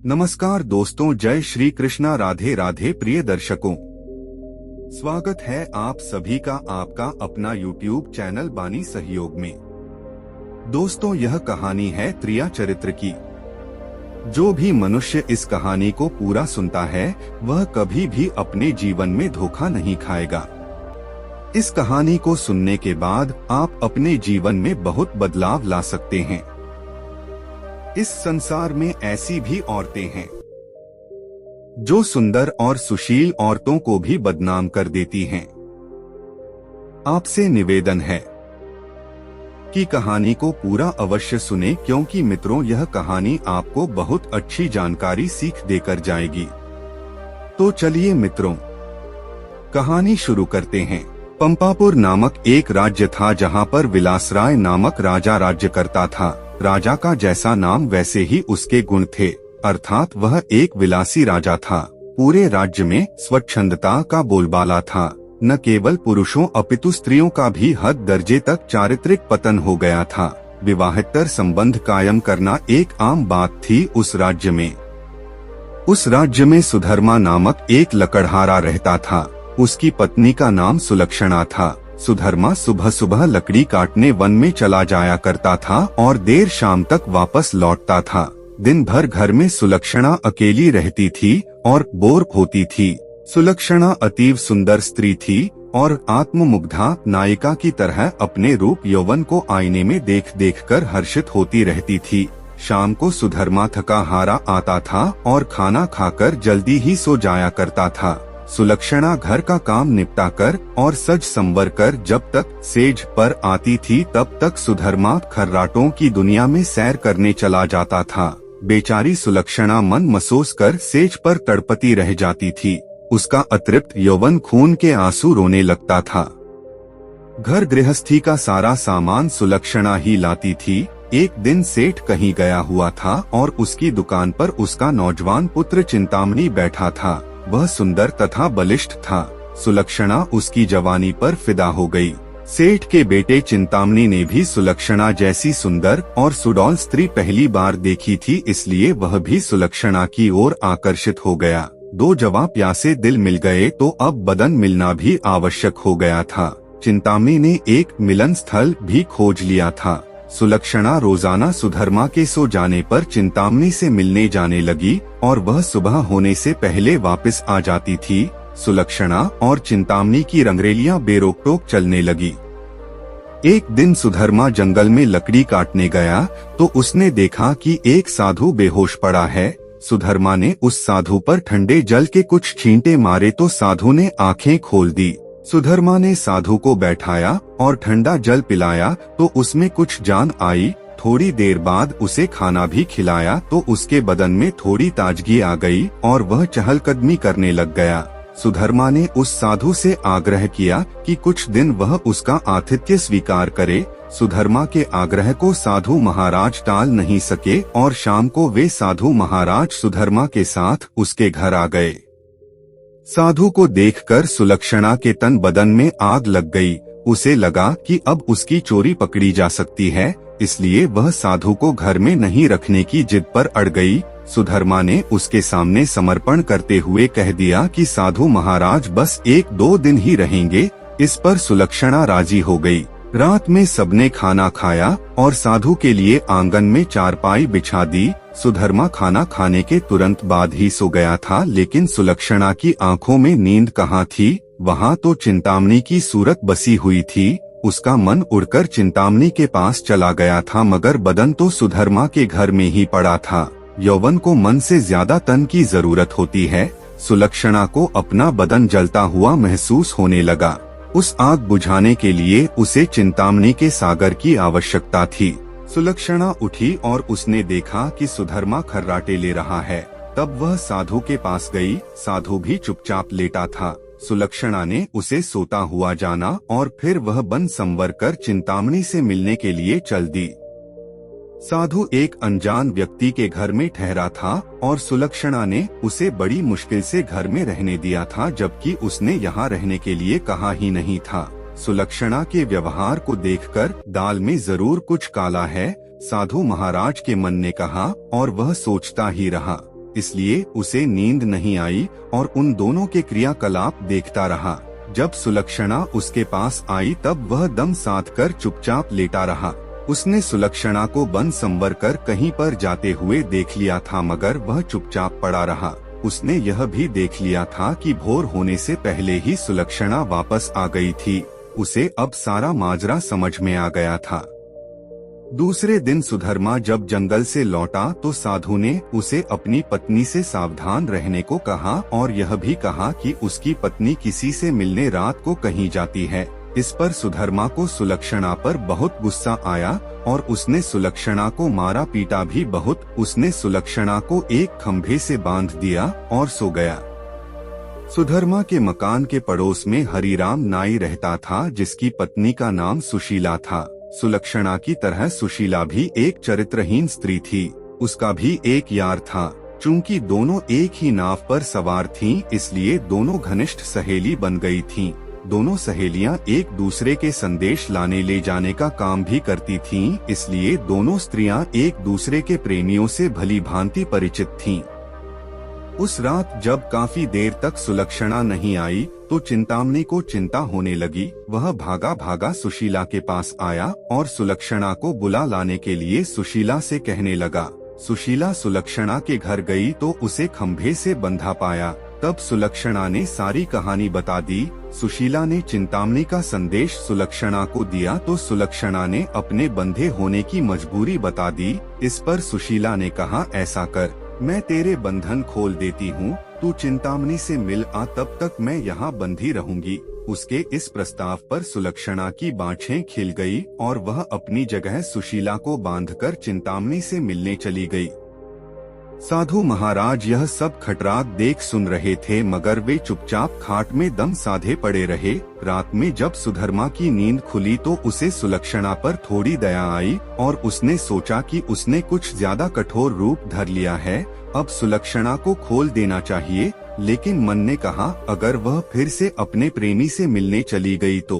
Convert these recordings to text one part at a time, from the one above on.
नमस्कार दोस्तों, जय श्री कृष्णा, राधे राधे प्रिय दर्शकों। स्वागत है आप सभी का आपका अपना YouTube चैनल बानी सहयोग में। दोस्तों, यह कहानी है त्रिया चरित्र की। जो भी मनुष्य इस कहानी को पूरा सुनता है वह कभी भी अपने जीवन में धोखा नहीं खाएगा। इस कहानी को सुनने के बाद आप अपने जीवन में बहुत बदलाव ला सकते हैं। इस संसार में ऐसी भी औरतें हैं जो सुंदर और सुशील औरतों को भी बदनाम कर देती हैं। आपसे निवेदन है कि कहानी को पूरा अवश्य सुने, क्योंकि मित्रों यह कहानी आपको बहुत अच्छी जानकारी सीख देकर जाएगी। तो चलिए मित्रों, कहानी शुरू करते हैं। पंपापुर नामक एक राज्य था जहां पर विलासराय नामक राजा राज्य करता था। राजा का जैसा नाम वैसे ही उसके गुण थे, अर्थात वह एक विलासी राजा था। पूरे राज्य में स्वच्छंदता का बोलबाला था। न केवल पुरुषों अपितु स्त्रियों का भी हद दर्जे तक चारित्रिक पतन हो गया था। विवाहेतर संबंध कायम करना एक आम बात थी उस राज्य में। उस राज्य में सुधर्मा नामक एक लकड़हारा रहता था। उसकी पत्नी का नाम सुलक्षणा था। सुधर्मा सुबह सुबह लकड़ी काटने वन में चला जाया करता था और देर शाम तक वापस लौटता था। दिन भर घर में सुलक्षणा अकेली रहती थी और बोर होती थी। सुलक्षणा अतीव सुंदर स्त्री थी और आत्ममुग्धा नायिका की तरह अपने रूप यौवन को आईने में देख देख कर हर्षित होती रहती थी। शाम को सुधर्मा थका हारा आता था और खाना खाकर जल्दी ही सो जाया करता था। सुलक्षणा घर का काम निपटाकर और सज संवर कर जब तक सेज पर आती थी तब तक सुधर्मा खर्राटों की दुनिया में सैर करने चला जाता था। बेचारी सुलक्षणा मन मसोस कर सेज पर तड़पती रह जाती थी। उसका अतृप्त यौवन खून के आंसू रोने लगता था। घर गृहस्थी का सारा सामान सुलक्षणा ही लाती थी। एक दिन सेठ कहीं गया हुआ था और उसकी दुकान पर उसका नौजवान पुत्र चिंतामणि बैठा था। वह सुंदर तथा बलिष्ठ था। सुलक्षणा उसकी जवानी पर फिदा हो गई। सेठ के बेटे चिंतामणि ने भी सुलक्षणा जैसी सुंदर और सुडौल स्त्री पहली बार देखी थी, इसलिए वह भी सुलक्षणा की ओर आकर्षित हो गया। दो जवां प्यासे दिल मिल गए तो अब बदन मिलना भी आवश्यक हो गया था। चिंतामणि ने एक मिलन स्थल भी खोज लिया था। सुलक्षणा रोजाना सुधर्मा के सो जाने पर चिंतामणि से मिलने जाने लगी और वह सुबह होने से पहले वापस आ जाती थी। सुलक्षणा और चिंतामणि की रंगरेलियां बेरोक टोक चलने लगी। एक दिन सुधर्मा जंगल में लकड़ी काटने गया तो उसने देखा कि एक साधु बेहोश पड़ा है। सुधर्मा ने उस साधु पर ठंडे जल के कुछ छींटे मारे तो साधु ने आंखें खोल दी। सुधर्मा ने साधु को बैठाया और ठंडा जल पिलाया तो उसमें कुछ जान आई। थोड़ी देर बाद उसे खाना भी खिलाया तो उसके बदन में थोड़ी ताजगी आ गई और वह चहलकदमी करने लग गया। सुधर्मा ने उस साधु से आग्रह किया कि कुछ दिन वह उसका आतिथ्य स्वीकार करे। सुधर्मा के आग्रह को साधु महाराज टाल नहीं सके और शाम को वे साधु महाराज सुधर्मा के साथ उसके घर आ गए। साधु को देखकर सुलक्षणा के तन बदन में आग लग गई। उसे लगा कि अब उसकी चोरी पकड़ी जा सकती है, इसलिए वह साधु को घर में नहीं रखने की जिद पर अड़ गई। सुधर्मा ने उसके सामने समर्पण करते हुए कह दिया कि साधु महाराज बस 1-2 दिन ही रहेंगे। इस पर सुलक्षणा राजी हो गई। रात में सबने खाना खाया और साधु के लिए आंगन में चारपाई बिछा दी। सुधर्मा खाना खाने के तुरंत बाद ही सो गया था, लेकिन सुलक्षणा की आंखों में नींद कहाँ थी। वहाँ तो चिंतामणि की सूरत बसी हुई थी। उसका मन उड़कर चिंतामणि के पास चला गया था, मगर बदन तो सुधर्मा के घर में ही पड़ा था। यौवन को मन से ज्यादा तन की जरूरत होती है। सुलक्षणा को अपना बदन जलता हुआ महसूस होने लगा। उस आग बुझाने के लिए उसे चिंतामणि के सागर की आवश्यकता थी। सुलक्षणा उठी और उसने देखा कि सुधर्मा खर्राटे ले रहा है। तब वह साधु के पास गई। साधु भी चुपचाप लेटा था। सुलक्षणा ने उसे सोता हुआ जाना और फिर वह बन संवर कर चिंतामणि से मिलने के लिए चल दी। साधु एक अनजान व्यक्ति के घर में ठहरा था और सुलक्षणा ने उसे बड़ी मुश्किल से घर में रहने दिया था, जबकि उसने यहाँ रहने के लिए कहा ही नहीं था। सुलक्षणा के व्यवहार को देखकर दाल में जरूर कुछ काला है, साधु महाराज के मन ने कहा और वह सोचता ही रहा। इसलिए उसे नींद नहीं आई और उन दोनों के क्रियाकलाप देखता रहा। जब सुलक्षणा उसके पास आई तब वह दम साध कर चुपचाप लेटा रहा। उसने सुलक्षणा को बन संवर कर कहीं पर जाते हुए देख लिया था, मगर वह चुपचाप पड़ा रहा। उसने यह भी देख लिया था कि भोर होने से पहले ही सुलक्षणा वापस आ गई थी। उसे अब सारा माजरा समझ में आ गया था। दूसरे दिन सुधर्मा जब जंगल से लौटा तो साधु ने उसे अपनी पत्नी से सावधान रहने को कहा और यह भी कहा कि उसकी पत्नी किसी से मिलने रात को कहीं जाती है। इस पर सुधर्मा को सुलक्षणा पर बहुत गुस्सा आया और उसने सुलक्षणा को मारा पीटा भी बहुत। उसने सुलक्षणा को एक खंभे से बांध दिया और सो गया। सुधर्मा के मकान के पड़ोस में हरिराम नाई रहता था, जिसकी पत्नी का नाम सुशीला था। सुलक्षणा की तरह सुशीला भी एक चरित्रहीन स्त्री थी। उसका भी एक यार था। चूंकि दोनों एक ही नाव पर सवार थीं, इसलिए दोनों घनिष्ठ सहेली बन गई थीं। दोनों सहेलियां एक दूसरे के संदेश लाने ले जाने का काम भी करती थीं, इसलिए दोनों स्त्रियां एक दूसरे के प्रेमियों से भली भांति परिचित थीं। उस रात जब काफी देर तक सुलक्षणा नहीं आई तो चिंतामणि को चिंता होने लगी। वह भागा भागा सुशीला के पास आया और सुलक्षणा को बुला लाने के लिए सुशीला से कहने लगा। सुशीला सुलक्षणा के घर गई तो उसे खंभे से बंधा पाया। तब सुलक्षणा ने सारी कहानी बता दी। सुशीला ने चिंतामणि का संदेश सुलक्षणा को दिया तो सुलक्षणा ने अपने बंधे होने की मजबूरी बता दी। इस पर सुशीला ने कहा, ऐसा कर, मैं तेरे बंधन खोल देती हूँ, तू चिंतामणि से मिल आ, तब तक मैं यहाँ बंधी रहूंगी। उसके इस प्रस्ताव पर सुलक्षणा की बाँछें खिल गई और वह अपनी जगह सुशीला को बांधकर चिंतामणि से मिलने चली गई। साधु महाराज यह सब खटराग देख सुन रहे थे, मगर वे चुपचाप खाट में दम साधे पड़े रहे। रात में जब सुधर्मा की नींद खुली तो उसे सुलक्षणा पर थोड़ी दया आई और उसने सोचा कि उसने कुछ ज्यादा कठोर रूप धर लिया है, अब सुलक्षणा को खोल देना चाहिए। लेकिन मन ने कहा, अगर वह फिर से अपने प्रेमी से मिलने चली गई तो?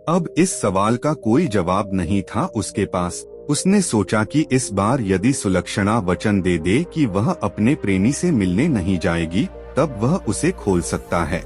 अब इस सवाल का कोई जवाब नहीं था उसके पास। उसने सोचा कि इस बार यदि सुलक्षणा वचन दे दे कि वह अपने प्रेमी से मिलने नहीं जाएगी, तब वह उसे खोल सकता है।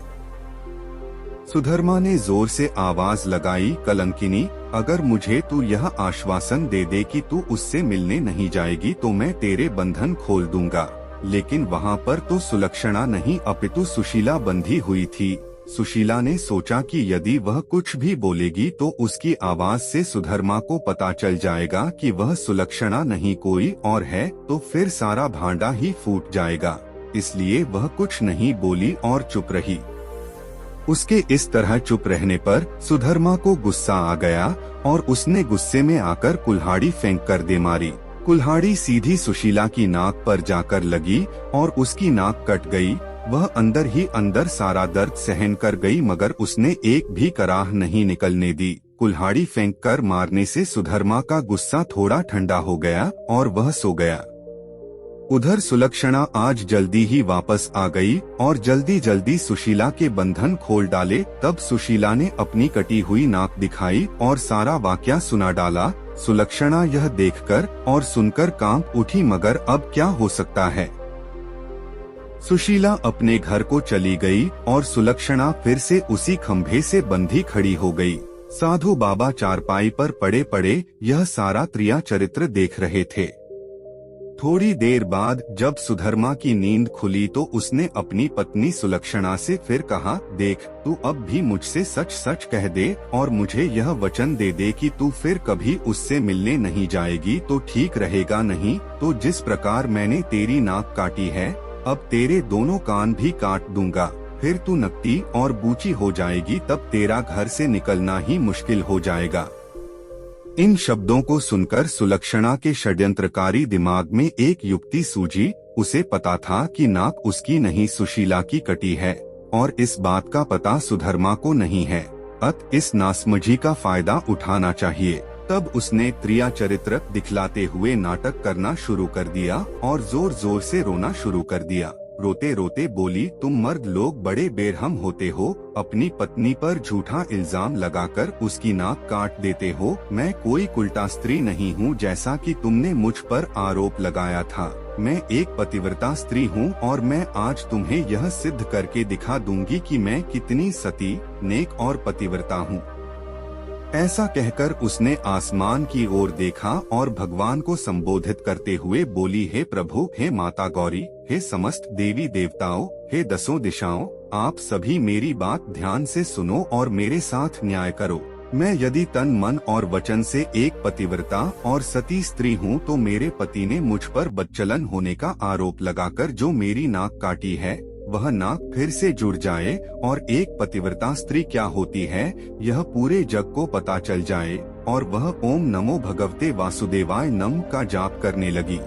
सुधर्मा ने जोर से आवाज लगाई, कलंकिनी, अगर मुझे तू यह आश्वासन दे दे कि तू उससे मिलने नहीं जाएगी तो मैं तेरे बंधन खोल दूंगा। लेकिन वहाँ पर तो सुलक्षणा नहीं अपितु सुशीला बंधी हुई थी। सुशीला ने सोचा कि यदि वह कुछ भी बोलेगी तो उसकी आवाज से सुधर्मा को पता चल जाएगा कि वह सुलक्षणा नहीं कोई और है, तो फिर सारा भांडा ही फूट जाएगा। इसलिए वह कुछ नहीं बोली और चुप रही। उसके इस तरह चुप रहने पर सुधर्मा को गुस्सा आ गया और उसने गुस्से में आकर कुल्हाड़ी फेंक कर दे मारी। कुल्हाड़ी सीधी सुशीला की नाक पर जाकर लगी और उसकी नाक कट गई। वह अंदर ही अंदर सारा दर्द सहन कर गई, मगर उसने एक भी कराह नहीं निकलने दी। कुल्हाड़ी फेंककर मारने से सुधर्मा का गुस्सा थोड़ा ठंडा हो गया और वह सो गया। उधर सुलक्षणा आज जल्दी ही वापस आ गई और जल्दी जल्दी सुशीला के बंधन खोल डाले। तब सुशीला ने अपनी कटी हुई नाक दिखाई और सारा वाकया सुना डाला। सुलक्षणा यह देखकर और सुनकर कांप उठी, मगर अब क्या हो सकता है। सुशीला अपने घर को चली गई और सुलक्षणा फिर से उसी खंभे से बंधी खड़ी हो गई। साधु बाबा चारपाई पर पड़े पड़े यह सारा क्रिया चरित्र देख रहे थे। थोड़ी देर बाद जब सुधर्मा की नींद खुली तो उसने अपनी पत्नी सुलक्षणा से फिर कहा, देख, तू अब भी मुझसे सच सच कह दे और मुझे यह वचन दे दे कि तू फिर कभी उससे मिलने नहीं जाएगी तो ठीक रहेगा, नहीं तो जिस प्रकार मैंने तेरी नाक काटी है अब तेरे दोनों कान भी काट दूंगा। फिर तू नकटी और बूची हो जाएगी, तब तेरा घर से निकलना ही मुश्किल हो जाएगा। इन शब्दों को सुनकर सुलक्षणा के षड्यंत्रकारी दिमाग में एक युक्ति सूझी। उसे पता था कि नाक उसकी नहीं सुशीला की कटी है और इस बात का पता सुधर्मा को नहीं है, अतः इस नासमझी का फायदा उठाना चाहिए। तब उसने क्रिया चरित्र दिखलाते हुए नाटक करना शुरू कर दिया और जोर जोर से रोना शुरू कर दिया। रोते रोते बोली, तुम मर्द लोग बड़े बेरहम होते हो, अपनी पत्नी पर झूठा इल्जाम लगाकर उसकी नाक काट देते हो। मैं कोई उल्टा स्त्री नहीं हूँ जैसा कि तुमने मुझ पर आरोप लगाया था। मैं एक पतिव्रता स्त्री हूँ और मैं आज तुम्हें यह सिद्ध करके दिखा दूंगी कि मैं कितनी सती, नेक और पतिव्रता हूँ। ऐसा कहकर उसने आसमान की ओर देखा और भगवान को संबोधित करते हुए बोली, हे प्रभु, हे माता गौरी, हे समस्त देवी देवताओं, हे दसों दिशाओं, आप सभी मेरी बात ध्यान से सुनो और मेरे साथ न्याय करो। मैं यदि तन मन और वचन से एक पतिव्रता और सती स्त्री हूँ तो मेरे पति ने मुझ पर बदचलन होने का आरोप लगाकर जो मेरी नाक काटी है वह नाक फिर से जुड़ जाए और एक पतिव्रता स्त्री क्या होती है यह पूरे जग को पता चल जाए। और वह ओम नमो भगवते वासुदेवाय नम का जाप करने लगी।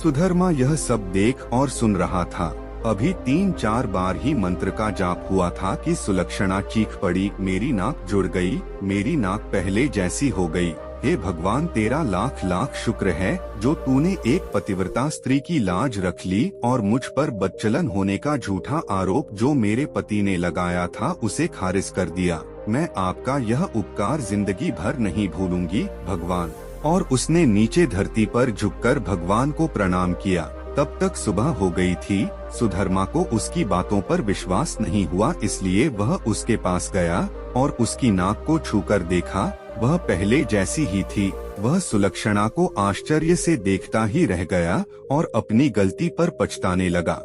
सुधर्मा यह सब देख और सुन रहा था। अभी 3-4 बार ही मंत्र का जाप हुआ था कि सुलक्षणा चीख पड़ी, मेरी नाक जुड़ गई, मेरी नाक पहले जैसी हो गई। हे भगवान, तेरा लाख लाख शुक्र है जो तूने एक पतिव्रता स्त्री की लाज रख ली और मुझ पर बदचलन होने का झूठा आरोप जो मेरे पति ने लगाया था उसे खारिज कर दिया। मैं आपका यह उपकार जिंदगी भर नहीं भूलूंगी भगवान। और उसने नीचे धरती पर झुककर भगवान को प्रणाम किया। तब तक सुबह हो गई थी। सुधर्मा को उसकी बातों पर विश्वास नहीं हुआ, इसलिए वह उसके पास गया और उसकी नाक को छूकर देखा। वह पहले जैसी ही थी। वह सुलक्षणा को आश्चर्य से देखता ही रह गया और अपनी गलती पर पछताने लगा।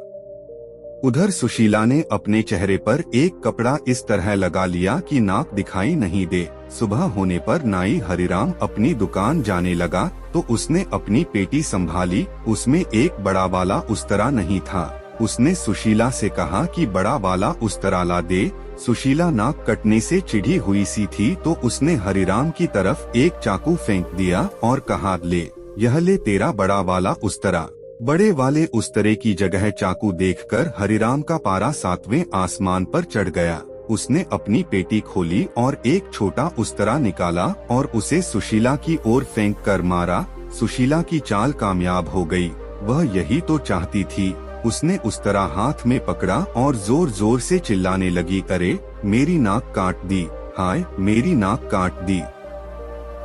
उधर सुशीला ने अपने चेहरे पर एक कपड़ा इस तरह लगा लिया कि नाक दिखाई नहीं दे। सुबह होने पर नाई हरिराम अपनी दुकान जाने लगा तो उसने अपनी पेटी संभाली। उसमें एक बड़ा वाला उस्तरा नहीं था। उसने सुशीला से कहा कि बड़ा वाला उस्तरा ला दे। सुशीला नाक कटने से चिढ़ी हुई सी थी तो उसने हरिराम की तरफ एक चाकू फेंक दिया और कहा, ले, यह ले तेरा बड़ा वाला उस्तरा। बड़े वाले उस्तरे की जगह चाकू देखकर हरिराम का पारा 7वें आसमान पर चढ़ गया। उसने अपनी पेटी खोली और एक छोटा उस्तरा निकाला और उसे सुशीला की ओर फेंक कर मारा। सुशीला की चाल कामयाब हो गई। वह यही तो चाहती थी। उसने उस्तरा हाथ में पकड़ा और जोर जोर से चिल्लाने लगी, अरे मेरी नाक काट दी, हाय मेरी नाक काट दी।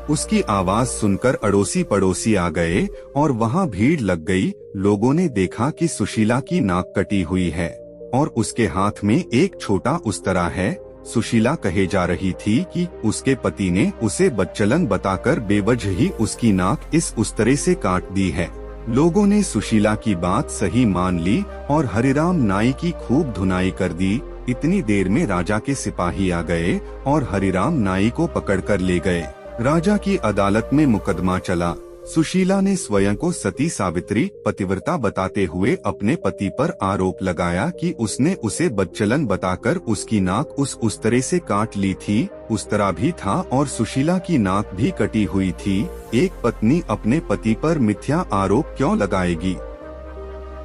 उसकी आवाज सुनकर अड़ोसी पड़ोसी आ गए और वहाँ भीड़ लग गई। लोगों ने देखा कि सुशीला की नाक कटी हुई है और उसके हाथ में एक छोटा उस्तरा है। सुशीला कहे जा रही थी कि उसके पति ने उसे बदचलन बताकर बेवजह ही उसकी नाक इस उस्तरे से काट दी है। लोगों ने सुशीला की बात सही मान ली और हरिराम नाई की खूब धुनाई कर दी। इतनी देर में राजा के सिपाही आ गए और हरिराम नाई को पकड़कर ले गए। राजा की अदालत में मुकदमा चला। सुशीला ने स्वयं को सती सावित्री पतिव्रता बताते हुए अपने पति पर आरोप लगाया कि उसने उसे बदचलन बताकर उसकी नाक उस उस्तरे से काट ली थी। उस्तरा भी था और सुशीला की नाक भी कटी हुई थी। एक पत्नी अपने पति पर मिथ्या आरोप क्यों लगाएगी?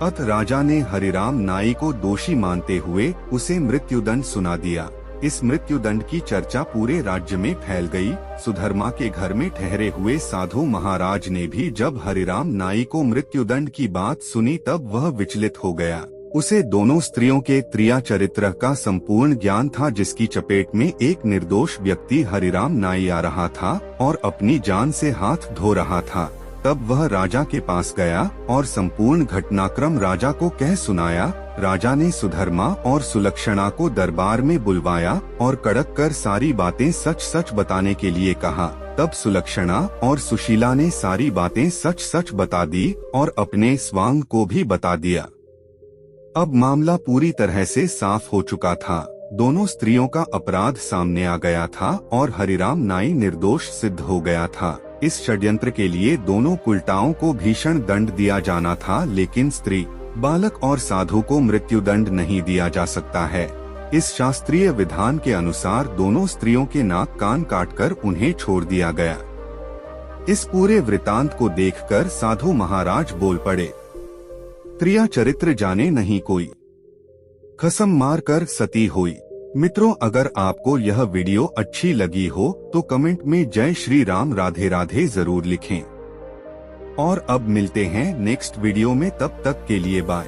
अतः राजा ने हरिराम नाई को दोषी मानते हुए उसे मृत्युदंड सुना दिया। इस मृत्युदंड की चर्चा पूरे राज्य में फैल गई। सुधर्मा के घर में ठहरे हुए साधु महाराज ने भी जब हरिराम नाई को मृत्युदंड की बात सुनी तब वह विचलित हो गया। उसे दोनों स्त्रियों के त्रिया चरित्र का संपूर्ण ज्ञान था, जिसकी चपेट में एक निर्दोष व्यक्ति हरिराम नाई आ रहा था और अपनी जान से हाथ धो रहा था। तब वह राजा के पास गया और संपूर्ण घटनाक्रम राजा को कह सुनाया। राजा ने सुधर्मा और सुलक्षणा को दरबार में बुलवाया और कड़क कर सारी बातें सच सच बताने के लिए कहा। तब सुलक्षणा और सुशीला ने सारी बातें सच सच बता दी और अपने स्वांग को भी बता दिया। अब मामला पूरी तरह से साफ हो चुका था। दोनों स्त्रियों का अपराध सामने आ गया था और हरिराम नाई निर्दोष सिद्ध हो गया था। इस षड्यंत्र के लिए दोनों कुलटाओं को भीषण दंड दिया जाना था, लेकिन स्त्री, बालक और साधु को मृत्युदंड नहीं दिया जा सकता है। इस शास्त्रीय विधान के अनुसार दोनों स्त्रियों के नाक कान काटकर उन्हें छोड़ दिया गया। इस पूरे वृतांत को देखकर साधु महाराज बोल पड़े, त्रिया चरित्र जाने नहीं कोई, कसम मार कर सती हुई। मित्रों, अगर आपको यह वीडियो अच्छी लगी हो तो कमेंट में जय श्री राम राधे राधे जरूर लिखें। और अब मिलते हैं नेक्स्ट वीडियो में, तब तक के लिए बाय।